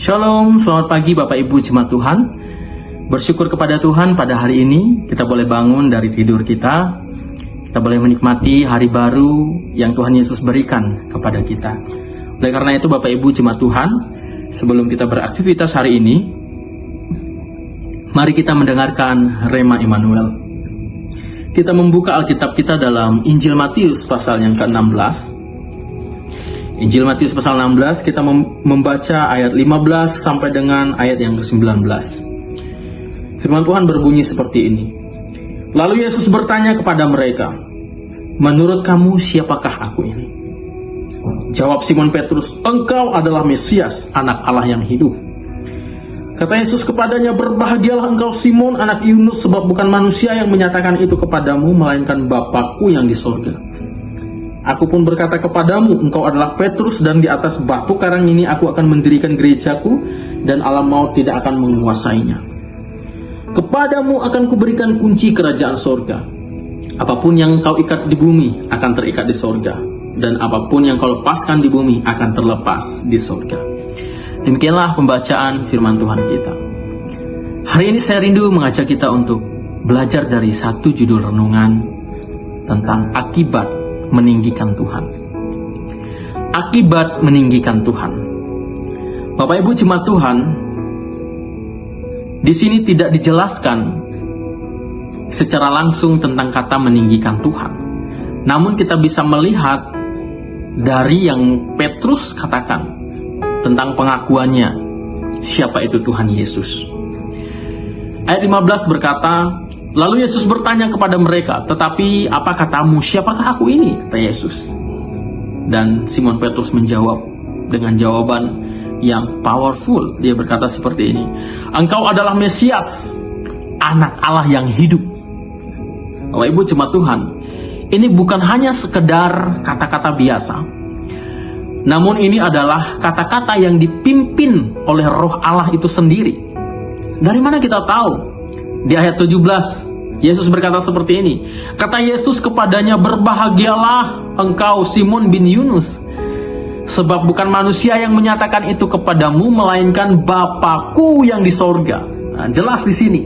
Shalom, selamat pagi Bapak Ibu Jemaat Tuhan. Bersyukur kepada Tuhan pada hari ini kita boleh bangun dari tidur kita. Kita boleh menikmati hari baru yang Tuhan Yesus berikan kepada kita. Oleh karena itu Bapak Ibu Jemaat Tuhan, sebelum kita beraktivitas hari ini, mari kita mendengarkan Rema Immanuel. Kita membuka Alkitab kita dalam Injil Matius pasal yang ke-16. Injil Matius pasal 16, kita membaca ayat 15 sampai dengan ayat yang ke-19. Firman Tuhan berbunyi seperti ini. Lalu Yesus bertanya kepada mereka, "Menurut kamu siapakah aku ini?" Jawab Simon Petrus, "Engkau adalah Mesias, anak Allah yang hidup." Kata Yesus kepadanya, "Berbahagialah engkau Simon, anak Yunus, sebab bukan manusia yang menyatakan itu kepadamu, melainkan Bapa-Ku yang di sorga. Aku pun berkata kepadamu, engkau adalah Petrus, dan di atas batu karang ini aku akan mendirikan gerejaku, dan alam maut tidak akan menguasainya. Kepadamu akan kuberikan kunci kerajaan sorga. Apapun yang kau ikat di bumi akan terikat di sorga, dan apapun yang kau lepaskan di bumi akan terlepas di sorga." Demikianlah pembacaan firman Tuhan kita. Hari ini saya rindu mengajak kita untuk belajar dari satu judul renungan tentang akibat meninggikan Tuhan. Akibat meninggikan Tuhan. Bapak Ibu Jemaat Tuhan, di sini tidak dijelaskan secara langsung tentang kata meninggikan Tuhan. Namun kita bisa melihat dari yang Petrus katakan tentang pengakuannya siapa itu Tuhan Yesus. Ayat 15 berkata, lalu Yesus bertanya kepada mereka, "Tetapi apa katamu, siapakah aku ini?" kata Yesus. Dan Simon Petrus menjawab dengan jawaban yang powerful. Dia berkata seperti ini, "Engkau adalah Mesias, anak Allah yang hidup." Bapak Ibu Jemaat Tuhan, ini bukan hanya sekedar kata-kata biasa, namun ini adalah kata-kata yang dipimpin oleh Roh Allah itu sendiri. Dari mana kita tahu? Di ayat 17, Yesus berkata seperti ini. Kata Yesus kepadanya, "Berbahagialah engkau Simon bin Yunus, sebab bukan manusia yang menyatakan itu kepadamu, melainkan Bapa-Ku yang di sorga." Nah, jelas di sini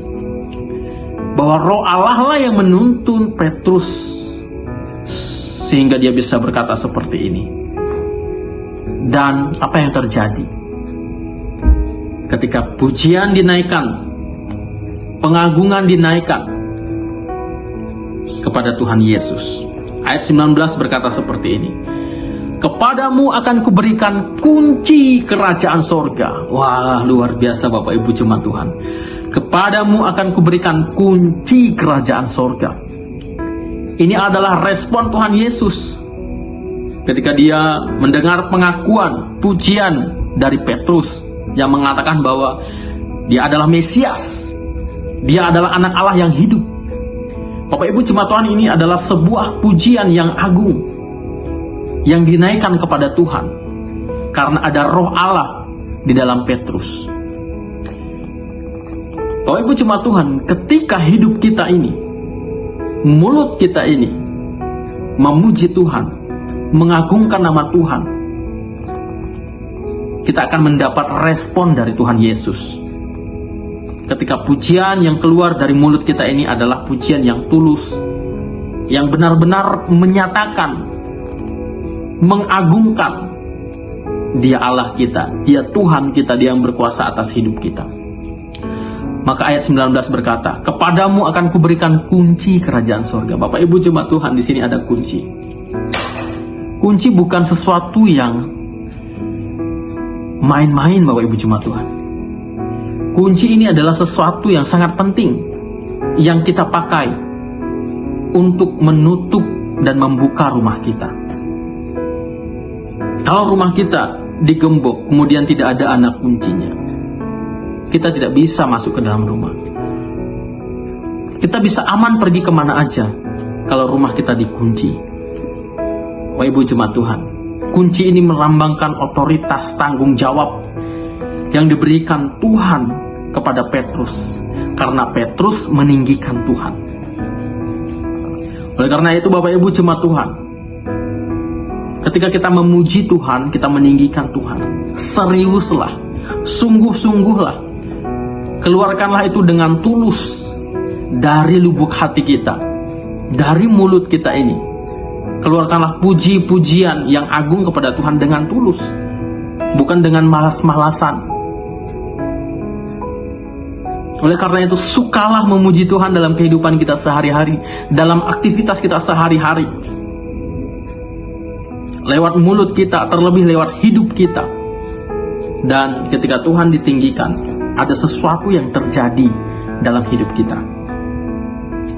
bahwa Roh Allah lah yang menuntun Petrus sehingga dia bisa berkata seperti ini. Dan apa yang terjadi ketika pujian dinaikkan, pengagungan dinaikkan kepada Tuhan Yesus? Ayat 19 berkata seperti ini. "Kepadamu akan kuberikan kunci kerajaan sorga." Wah, luar biasa Bapak Ibu Jemaat Tuhan. Kepadamu akan kuberikan kunci kerajaan sorga. Ini adalah respon Tuhan Yesus ketika dia mendengar pengakuan, pujian dari Petrus yang mengatakan bahwa dia adalah Mesias, dia adalah anak Allah yang hidup. Bapak Ibu Jemaat Tuhan, ini adalah sebuah pujian yang agung yang dinaikkan kepada Tuhan karena ada Roh Allah di dalam Petrus. Bapak Ibu Jemaat Tuhan, ketika hidup kita ini, mulut kita ini memuji Tuhan, mengagungkan nama Tuhan, kita akan mendapat respon dari Tuhan Yesus. Ketika pujian yang keluar dari mulut kita ini adalah pujian yang tulus, yang benar-benar menyatakan, mengagungkan Dia Allah kita, Dia Tuhan kita, Dia yang berkuasa atas hidup kita. Maka ayat 19 berkata, "Kepadamu akan kuberikan kunci kerajaan sorga." Bapak Ibu Jemaat Tuhan, di sini ada kunci. Kunci bukan sesuatu yang main-main Bapak Ibu Jemaat Tuhan. Kunci ini adalah sesuatu yang sangat penting yang kita pakai untuk menutup dan membuka rumah kita. Kalau rumah kita digembok kemudian tidak ada anak kuncinya, kita tidak bisa masuk ke dalam rumah. Kita bisa aman pergi kemana aja kalau rumah kita dikunci. Bapak Ibu Jemaat Tuhan, kunci ini melambangkan otoritas tanggung jawab yang diberikan Tuhan kepada Petrus, karena Petrus meninggikan Tuhan. Oleh karena itu Bapak Ibu Jemaat Tuhan, ketika kita memuji Tuhan, kita meninggikan Tuhan, seriuslah Sungguh-sungguhlah, keluarkanlah itu dengan tulus dari lubuk hati kita, dari mulut kita ini. Keluarkanlah puji-pujian yang agung kepada Tuhan dengan tulus, bukan dengan malas-malasan. Oleh karena itu, sukalah memuji Tuhan dalam kehidupan kita sehari-hari, dalam aktivitas kita sehari-hari, lewat mulut kita, terlebih lewat hidup kita. Dan ketika Tuhan ditinggikan, ada sesuatu yang terjadi dalam hidup kita.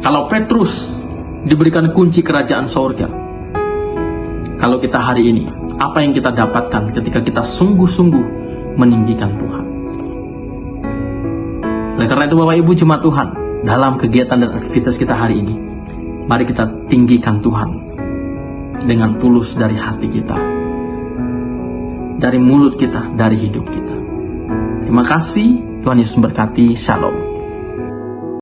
Kalau Petrus diberikan kunci kerajaan sorga, kalau kita hari ini, apa yang kita dapatkan ketika kita sungguh-sungguh meninggikan Tuhan? Oleh karena itu, Bapak Ibu jemaat Tuhan, dalam kegiatan dan aktivitas kita hari ini, mari kita tinggikan Tuhan dengan tulus dari hati kita, dari mulut kita, dari hidup kita. Terima kasih, Tuhan Yesus memberkati. Shalom.